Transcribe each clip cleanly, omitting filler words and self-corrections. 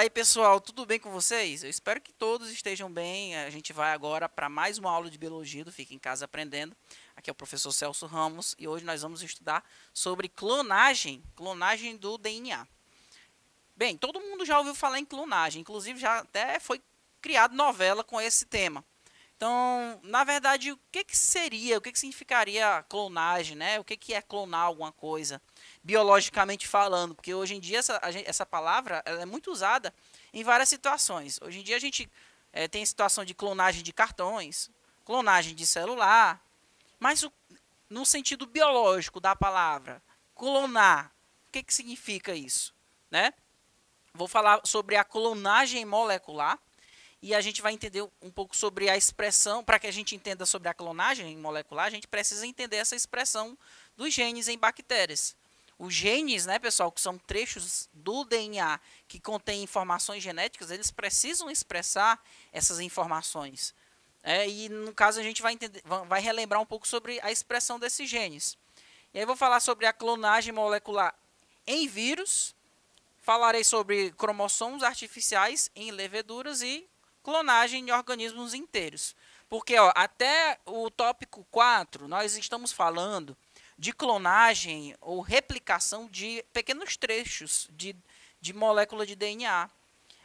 aí, pessoal, tudo bem com vocês? Eu espero que todos estejam bem. A gente vai agora para mais uma aula de biologia do Fica em Casa Aprendendo. Aqui é o professor Celso Ramos e hoje nós vamos estudar sobre clonagem do DNA. Bem, todo mundo já ouviu falar em clonagem, inclusive já até foi criada novela com esse tema. Então, na verdade, o que seria, o que significaria clonagem, né? O que é clonar alguma coisa, biologicamente falando? Porque hoje em dia essa palavra ela é muito usada em várias situações. Hoje em dia a gente tem situação de clonagem de cartões, clonagem de celular, mas no sentido biológico da palavra, clonar, o que significa isso, né? Vou falar sobre a clonagem molecular. E a gente vai entender um pouco sobre a expressão. Para que a gente entenda sobre a clonagem molecular, a gente precisa entender essa expressão dos genes em bactérias. Os genes, né, pessoal, que são trechos do DNA que contêm informações genéticas, eles precisam expressar essas informações. E no caso a gente vai relembrar um pouco sobre a expressão desses genes. E aí eu vou falar sobre a clonagem molecular em vírus, falarei sobre cromossomos artificiais em leveduras e clonagem de organismos inteiros. Porque até o tópico 4, nós estamos falando de clonagem ou replicação de pequenos trechos de molécula de DNA.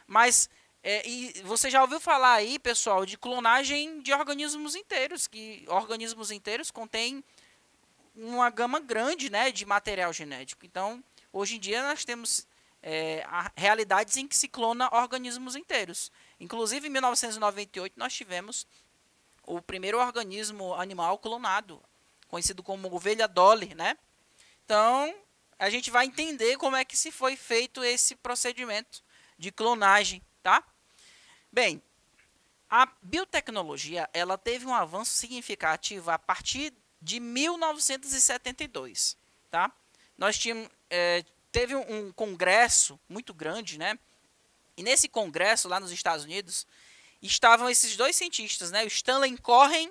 Mas e você já ouviu falar aí, pessoal, de clonagem de organismos inteiros, que organismos inteiros contêm uma gama grande, né, de material genético. Então, hoje em dia nós temos realidades em que se clona organismos inteiros. Inclusive, em 1998, nós tivemos o primeiro organismo animal clonado, conhecido como ovelha Dolly, né? Então, a gente vai entender como é que se foi feito esse procedimento de clonagem, tá? Bem, a biotecnologia, ela teve um avanço significativo a partir de 1972, tá? Nós tínhamos teve um congresso muito grande, né? E nesse congresso lá nos Estados Unidos estavam esses dois cientistas, né? O Stanley Cohen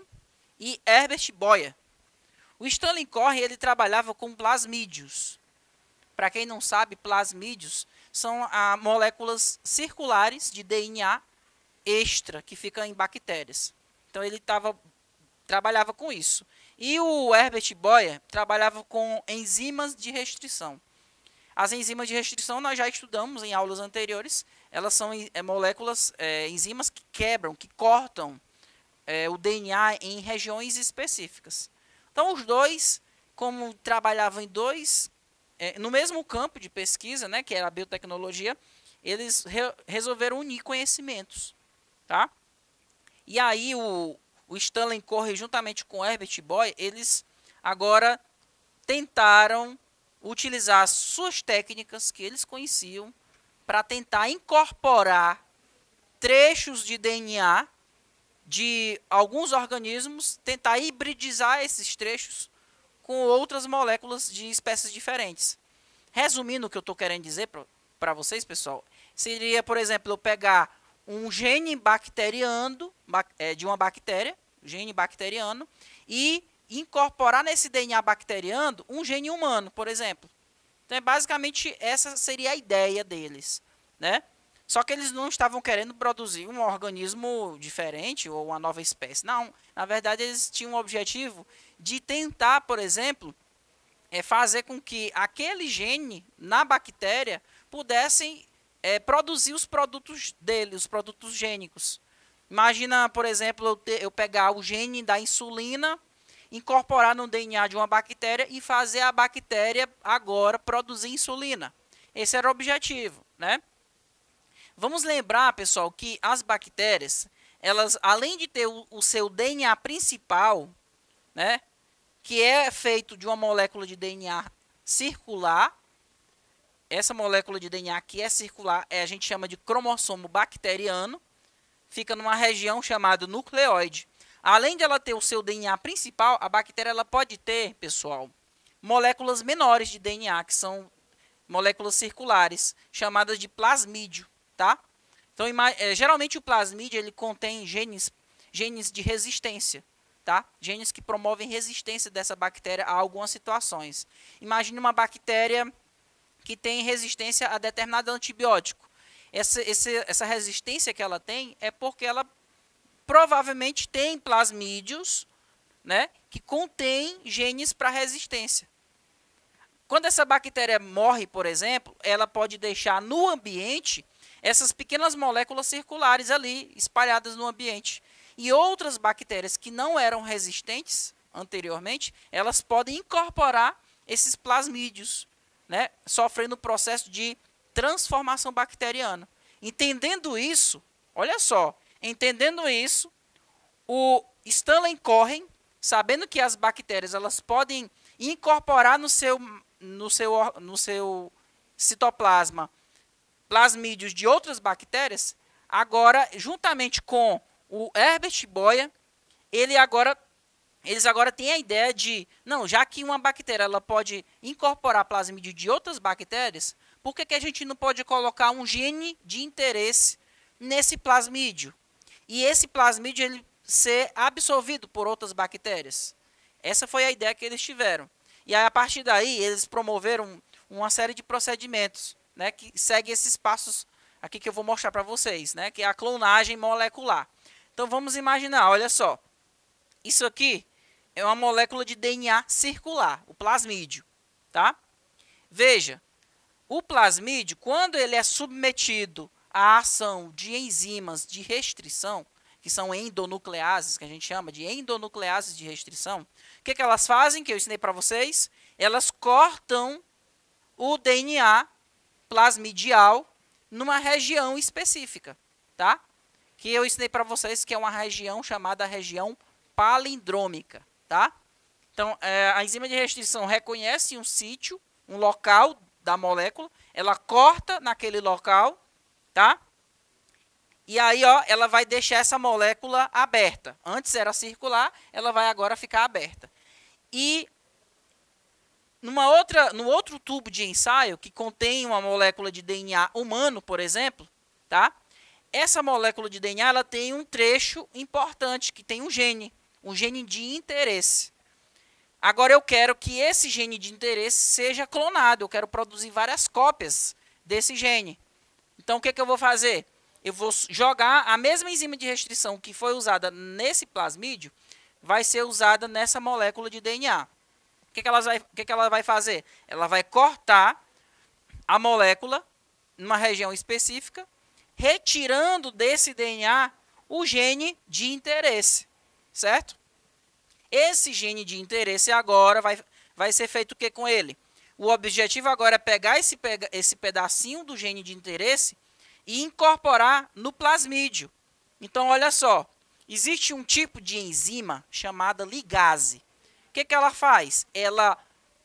e Herbert Boyer. O Stanley Cohen ele trabalhava com plasmídios. Para quem não sabe, plasmídios são moléculas circulares de DNA extra que ficam em bactérias. Então ele trabalhava com isso. E o Herbert Boyer trabalhava com enzimas de restrição. As enzimas de restrição nós já estudamos em aulas anteriores. Elas são moléculas, enzimas que quebram, que cortam o DNA em regiões específicas. Então os dois, como trabalhavam no mesmo campo de pesquisa, né, que era a biotecnologia, eles resolveram unir conhecimentos. Tá? E aí o Stanley Cohen, juntamente com o Herbert Boyer, eles agora tentaram utilizar as suas técnicas que eles conheciam para tentar incorporar trechos de DNA de alguns organismos, tentar hibridizar esses trechos com outras moléculas de espécies diferentes. Resumindo o que eu estou querendo dizer para vocês, pessoal, seria, por exemplo, eu pegar um gene bacteriano, de uma bactéria, gene bacteriano, e incorporar nesse DNA bacteriano um gene humano, por exemplo. Então, basicamente, essa seria a ideia deles, né? Só que eles não estavam querendo produzir um organismo diferente ou uma nova espécie. Não, na verdade, eles tinham o objetivo de tentar, por exemplo, fazer com que aquele gene na bactéria pudessem produzir os produtos dele, os produtos gênicos. Imagina, por exemplo, eu pegar o gene da insulina, incorporar no DNA de uma bactéria e fazer a bactéria agora produzir insulina. Esse era o objetivo, né? Vamos lembrar, pessoal, que as bactérias, elas, além de ter o seu DNA principal, né, que é feito de uma molécula de DNA circular, essa molécula de DNA que é circular, a gente chama de cromossomo bacteriano, fica numa região chamada nucleóide. Além de ela ter o seu DNA principal, a bactéria ela pode ter, pessoal, moléculas menores de DNA, que são moléculas circulares, chamadas de plasmídio, tá? Então, geralmente o plasmídio ele contém genes de resistência, tá? Genes que promovem resistência dessa bactéria a algumas situações. Imagine uma bactéria que tem resistência a determinado antibiótico. Essa resistência que ela tem é porque ela provavelmente tem plasmídios, né, que contém genes para resistência. Quando essa bactéria morre, por exemplo, ela pode deixar no ambiente essas pequenas moléculas circulares ali, espalhadas no ambiente. E outras bactérias que não eram resistentes anteriormente, elas podem incorporar esses plasmídios, né, sofrendo o processo de transformação bacteriana. Entendendo isso, olha só, entendendo isso, o Stanley Cohen, sabendo que as bactérias elas podem incorporar no seu citoplasma plasmídios de outras bactérias, agora, juntamente com o Herbert Boyer, eles agora têm a ideia de, não, já que uma bactéria ela pode incorporar plasmídio de outras bactérias, por que a gente não pode colocar um gene de interesse nesse plasmídio? E esse plasmídio ele ser absorvido por outras bactérias. Essa foi a ideia que eles tiveram. E aí, a partir daí, eles promoveram uma série de procedimentos, né, que seguem esses passos aqui que eu vou mostrar para vocês, né, que é a clonagem molecular. Então, vamos imaginar, olha só. Isso aqui é uma molécula de DNA circular, o plasmídio. Tá? Veja, o plasmídio, quando ele é submetido à ação de enzimas de restrição, que são endonucleases, que a gente chama de endonucleases de restrição, o que elas fazem, que eu ensinei para vocês? Elas cortam o DNA plasmidial numa região específica, tá? Que eu ensinei para vocês que é uma região chamada região palindrômica, tá? Então, a enzima de restrição reconhece um sítio, um local da molécula, ela corta naquele local, tá? E aí, ó, ela vai deixar essa molécula aberta. Antes era circular, ela vai agora ficar aberta. E no outro tubo de ensaio, que contém uma molécula de DNA humano, por exemplo, tá? Essa molécula de DNA ela tem um trecho importante, que tem um gene de interesse. Agora eu quero que esse gene de interesse seja clonado, eu quero produzir várias cópias desse gene. Então, o que eu vou fazer? Eu vou jogar a mesma enzima de restrição que foi usada nesse plasmídio, vai ser usada nessa molécula de DNA. O que ela vai fazer? Ela vai cortar a molécula numa região específica, retirando desse DNA o gene de interesse, certo? Esse gene de interesse agora vai ser feito o que com ele? O objetivo agora é pegar esse pedacinho do gene de interesse e incorporar no plasmídio. Então, olha só, existe um tipo de enzima chamada ligase. O que ela faz? Ela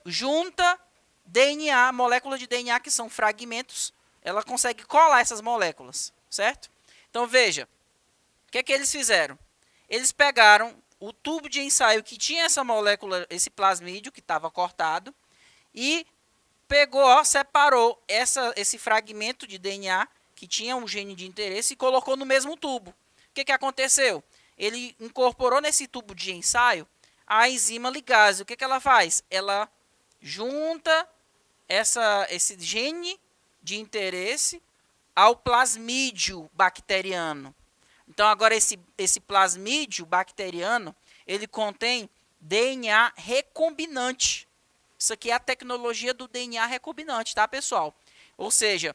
junta DNA, moléculas de DNA que são fragmentos, ela consegue colar essas moléculas, certo? Então, veja, o que eles fizeram? Eles pegaram o tubo de ensaio que tinha essa molécula, esse plasmídio que estava cortado, e pegou, ó, separou esse fragmento de DNA que tinha um gene de interesse e colocou no mesmo tubo. O que aconteceu? Ele incorporou nesse tubo de ensaio a enzima ligase. O que ela faz? Ela junta esse gene de interesse ao plasmídio bacteriano. Então, agora esse plasmídio bacteriano, ele contém DNA recombinante. Isso aqui é a tecnologia do DNA recombinante, tá, pessoal? Ou seja,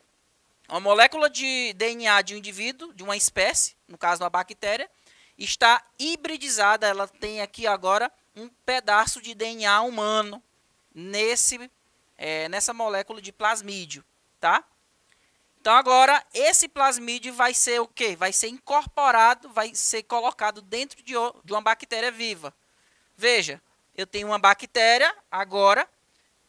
uma molécula de DNA de um indivíduo, de uma espécie, no caso uma bactéria, está hibridizada, ela tem aqui agora um pedaço de DNA humano nessa molécula de plasmídio, tá? Então agora esse plasmídio vai ser o quê? Vai ser incorporado, vai ser colocado dentro de uma bactéria viva. Veja, eu tenho uma bactéria agora,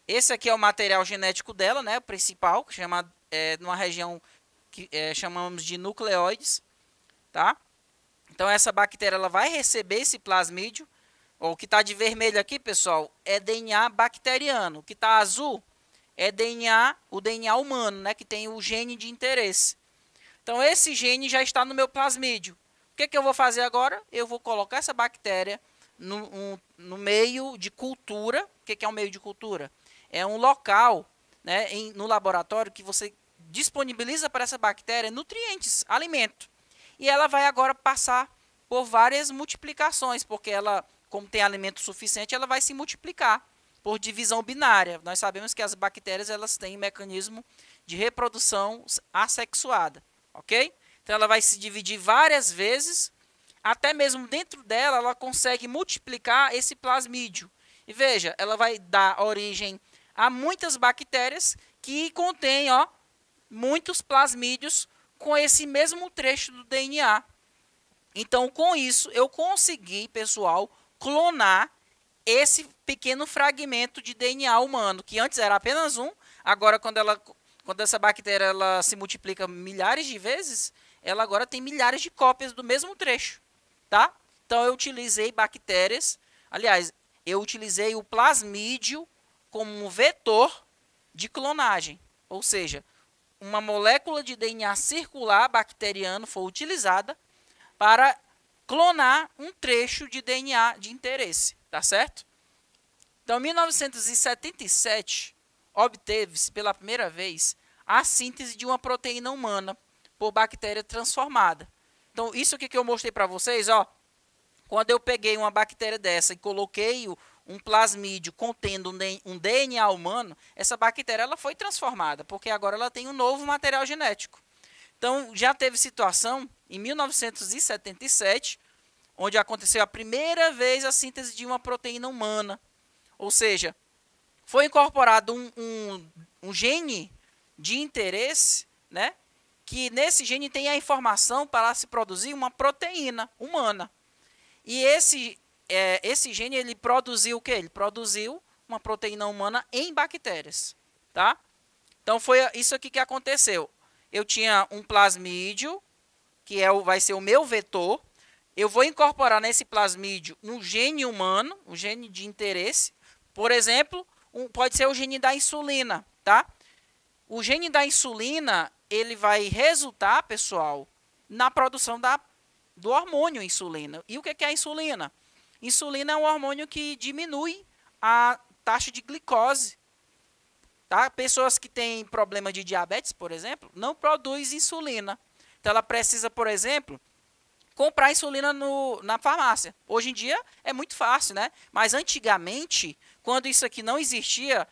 esse aqui é o material genético dela, né, o principal, que chama numa região que chamamos de nucleóides, tá? Então essa bactéria ela vai receber esse plasmídio. O que está de vermelho aqui, pessoal, é DNA bacteriano. O que está azul é o DNA humano, né, que tem o gene de interesse. Então esse gene já está no meu plasmídio. O que eu vou fazer agora? Eu vou colocar essa bactéria no meio de cultura. O que é um meio de cultura? É um local, né, no laboratório que você disponibiliza para essa bactéria nutrientes, alimento. E ela vai agora passar por várias multiplicações, porque ela, como tem alimento suficiente, ela vai se multiplicar por divisão binária. Nós sabemos que as bactérias elas têm mecanismo de reprodução assexuada, ok? Então ela vai se dividir várias vezes, até mesmo dentro dela ela consegue multiplicar esse plasmídio. E veja, ela vai dar origem a muitas bactérias que contêm, ó, muitos plasmídios com esse mesmo trecho do DNA. Então, com isso, eu consegui, pessoal, clonar esse pequeno fragmento de DNA humano, que antes era apenas um, agora quando essa bactéria ela se multiplica milhares de vezes, ela agora tem milhares de cópias do mesmo trecho, tá? Então, eu utilizei bactérias, aliás, eu utilizei o plasmídio como um vetor de clonagem, ou seja, uma molécula de DNA circular bacteriano foi utilizada para clonar um trecho de DNA de interesse, tá certo? Então, em 1977, obteve-se pela primeira vez a síntese de uma proteína humana por bactéria transformada. Então, isso aqui que eu mostrei para vocês, ó, quando eu peguei uma bactéria dessa e coloquei um plasmídio contendo um DNA humano, essa bactéria ela foi transformada, porque agora ela tem um novo material genético. Então, já teve situação, em 1977, onde aconteceu a primeira vez a síntese de uma proteína humana. Ou seja, foi incorporado um gene de interesse, né, que nesse gene tem a informação para se produzir uma proteína humana. E esse gene ele produziu o quê? Ele produziu uma proteína humana em bactérias, tá? Então foi isso aqui que aconteceu. Eu tinha um plasmídio, que vai ser o meu vetor. Eu vou incorporar nesse plasmídio um gene humano, um gene de interesse. Por exemplo, pode ser o gene da insulina, tá? O gene da insulina, ele vai resultar, pessoal, na produção do hormônio insulina. E o que é a insulina? Insulina é um hormônio que diminui a taxa de glicose. Tá? Pessoas que têm problema de diabetes, por exemplo, não produzem insulina. Então, ela precisa, por exemplo, comprar insulina na farmácia. Hoje em dia é muito fácil, né? Mas antigamente, quando isso aqui não existia,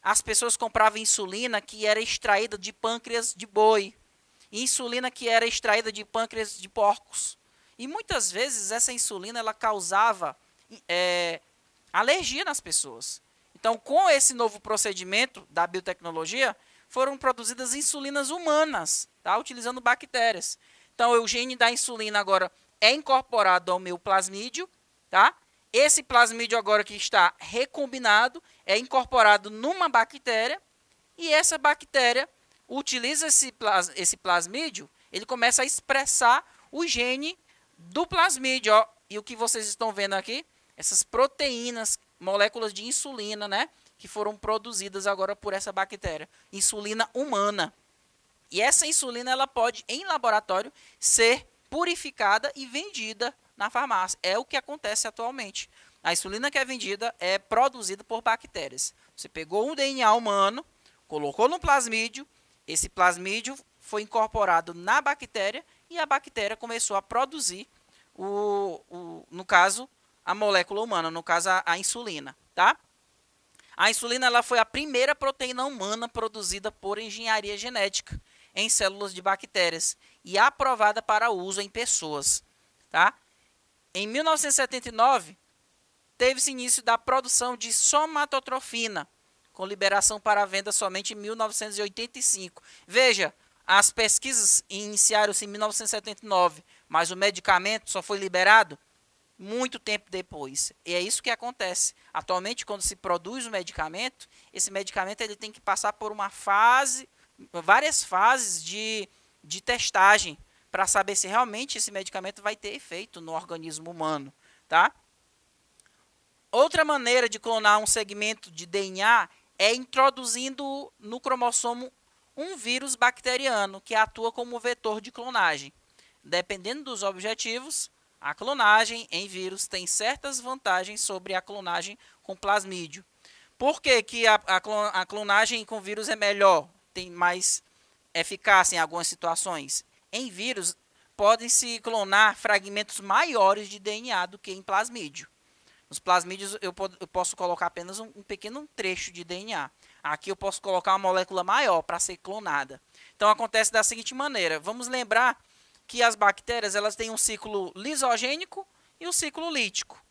as pessoas compravam insulina que era extraída de pâncreas de boi, insulina que era extraída de pâncreas de porcos. E muitas vezes essa insulina ela causava alergia nas pessoas. Então, com esse novo procedimento da biotecnologia, foram produzidas insulinas humanas, tá? Utilizando bactérias. Então, o gene da insulina agora é incorporado ao meu plasmídio, tá? Esse plasmídio agora que está recombinado é incorporado numa bactéria e essa bactéria utiliza esse plasmídio, ele começa a expressar o gene do plasmídio, ó. E o que vocês estão vendo aqui, essas proteínas, moléculas de insulina, né, que foram produzidas agora por essa bactéria, insulina humana. E essa insulina ela pode, em laboratório, ser purificada e vendida na farmácia. É o que acontece atualmente. A insulina que é vendida é produzida por bactérias. Você pegou um DNA humano, colocou no plasmídio, esse plasmídio foi incorporado na bactéria e a bactéria começou a produzir, no caso, a molécula humana, no caso, a insulina. Tá? A insulina ela foi a primeira proteína humana produzida por engenharia genética em células de bactérias e aprovada para uso em pessoas. Tá? Em 1979, teve-se início da produção de somatotrofina, com liberação para venda somente em 1985. Veja, as pesquisas iniciaram-se em 1979, mas o medicamento só foi liberado muito tempo depois. E é isso que acontece. Atualmente, quando se produz o medicamento, esse medicamento ele tem que passar por várias fases de testagem para saber se realmente esse medicamento vai ter efeito no organismo humano, tá? Outra maneira de clonar um segmento de DNA é introduzindo no cromossomo um vírus bacteriano que atua como vetor de clonagem. Dependendo dos objetivos, a clonagem em vírus tem certas vantagens sobre a clonagem com plasmídio. Por que a clonagem com vírus é melhor? Tem mais eficácia em algumas situações. Em vírus, podem-se clonar fragmentos maiores de DNA do que em plasmídio. Nos plasmídios, eu posso colocar apenas um pequeno trecho de DNA. Aqui eu posso colocar uma molécula maior para ser clonada. Então, acontece da seguinte maneira. Vamos lembrar que as bactérias elas têm um ciclo lisogênico e um ciclo lítico.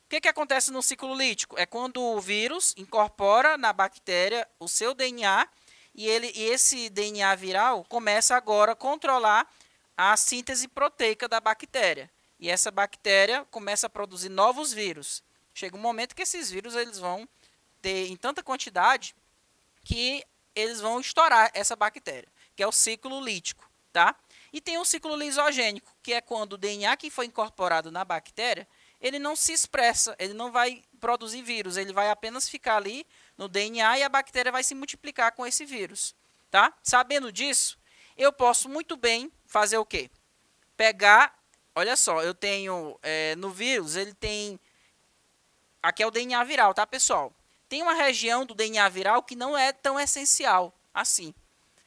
O que acontece no ciclo lítico? É quando o vírus incorpora na bactéria o seu DNA e esse DNA viral começa agora a controlar a síntese proteica da bactéria. E essa bactéria começa a produzir novos vírus. Chega um momento que esses vírus eles vão ter em tanta quantidade que eles vão estourar essa bactéria, que é o ciclo lítico, tá? E tem o ciclo lisogênico, que é quando o DNA que foi incorporado na bactéria, ele não se expressa, ele não vai produzir vírus, ele vai apenas ficar ali no DNA e a bactéria vai se multiplicar com esse vírus, tá? Sabendo disso, eu posso muito bem fazer o quê? Pegar, olha só, eu tenho no vírus, ele tem, aqui é o DNA viral, tá, pessoal? Tem uma região do DNA viral que não é tão essencial assim.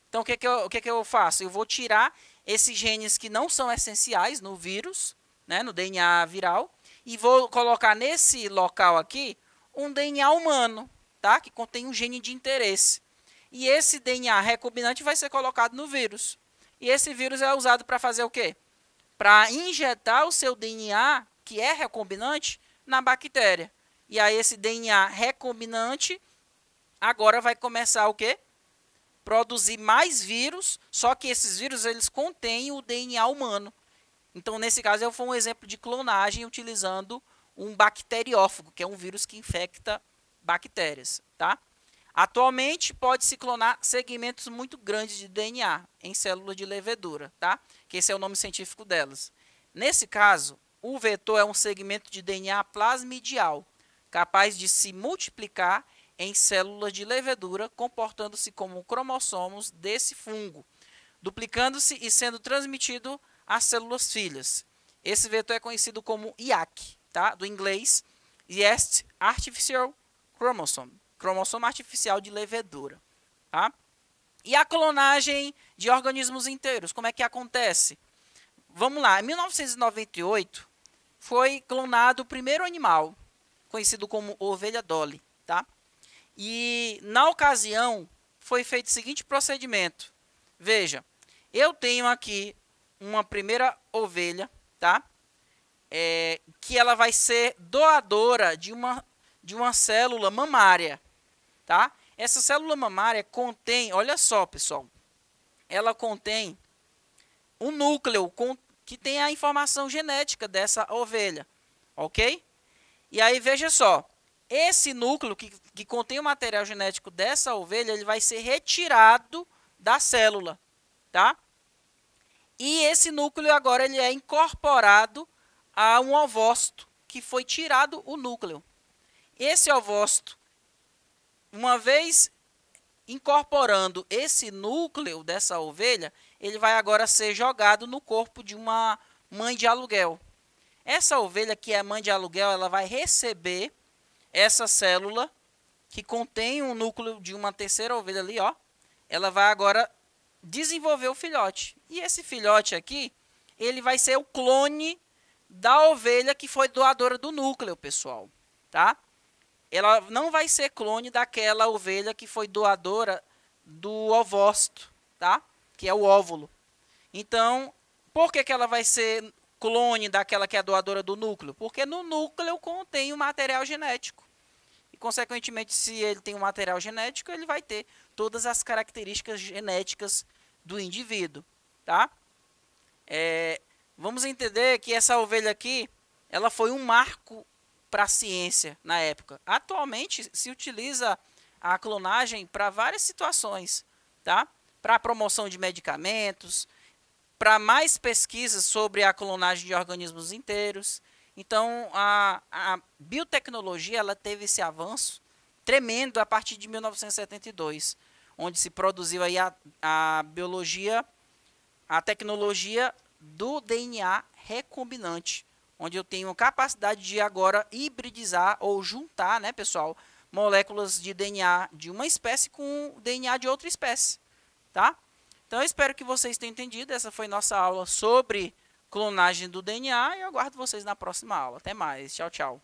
Então, o que eu faço? Eu vou tirar esses genes que não são essenciais no vírus, né, no DNA viral, e vou colocar nesse local aqui um DNA humano, tá, que contém um gene de interesse. E esse DNA recombinante vai ser colocado no vírus. E esse vírus é usado para fazer o quê? Para injetar o seu DNA, que é recombinante, na bactéria. E aí esse DNA recombinante agora vai começar o quê? Produzir mais vírus, só que esses vírus eles contêm o DNA humano. Então, nesse caso, foi um exemplo de clonagem utilizando um bacteriófago, que é um vírus que infecta bactérias, tá? Atualmente, pode-se clonar segmentos muito grandes de DNA em células de levedura, tá? Que esse é o nome científico delas. Nesse caso, o vetor é um segmento de DNA plasmidial, capaz de se multiplicar em células de levedura, comportando-se como cromossomos desse fungo, duplicando-se e sendo transmitido às células filhas. Esse vetor é conhecido como IAC, tá? Do inglês, Yeast Artificial Chromosome, cromossomo artificial de levedura, tá? E a clonagem de organismos inteiros, como é que acontece? Vamos lá, em 1998 foi clonado o primeiro animal, conhecido como ovelha Dolly, tá? E na ocasião foi feito o seguinte procedimento. Veja, eu tenho aqui uma primeira ovelha, tá? Que ela vai ser doadora de uma célula mamária, tá? Essa célula mamária contém, olha só, pessoal, ela contém um núcleo que tem a informação genética dessa ovelha, ok? E aí veja só, esse núcleo que contém o material genético dessa ovelha, ele vai ser retirado da célula, tá? E esse núcleo agora ele é incorporado a um ovócito, que foi tirado o núcleo. Esse ovócito, uma vez incorporando esse núcleo dessa ovelha, ele vai agora ser jogado no corpo de uma mãe de aluguel. Essa ovelha que é mãe de aluguel, ela vai receber essa célula que contém um núcleo de uma terceira ovelha ali, ó. Ela vai agora desenvolver o filhote. E esse filhote aqui, ele vai ser o clone da ovelha que foi doadora do núcleo, pessoal, tá? Ela não vai ser clone daquela ovelha que foi doadora do ovócito, tá? Que é o óvulo. Então, por que ela vai ser clone daquela que é doadora do núcleo? Porque no núcleo contém o material genético. E, consequentemente, se ele tem um material genético, ele vai ter todas as características genéticas do indivíduo, tá? Vamos entender que essa ovelha aqui, ela foi um marco para a ciência na época. Atualmente, se utiliza a clonagem para várias situações, tá? Para a promoção de medicamentos, para mais pesquisas sobre a clonagem de organismos inteiros. Então, a biotecnologia ela teve esse avanço tremendo a partir de 1972, onde se produziu aí a biologia, a tecnologia do DNA recombinante, onde eu tenho capacidade de agora hibridizar ou juntar, né, pessoal, moléculas de DNA de uma espécie com DNA de outra espécie, tá? Então, eu espero que vocês tenham entendido. Essa foi nossa aula sobre clonagem do DNA e eu aguardo vocês na próxima aula. Até mais. Tchau, tchau.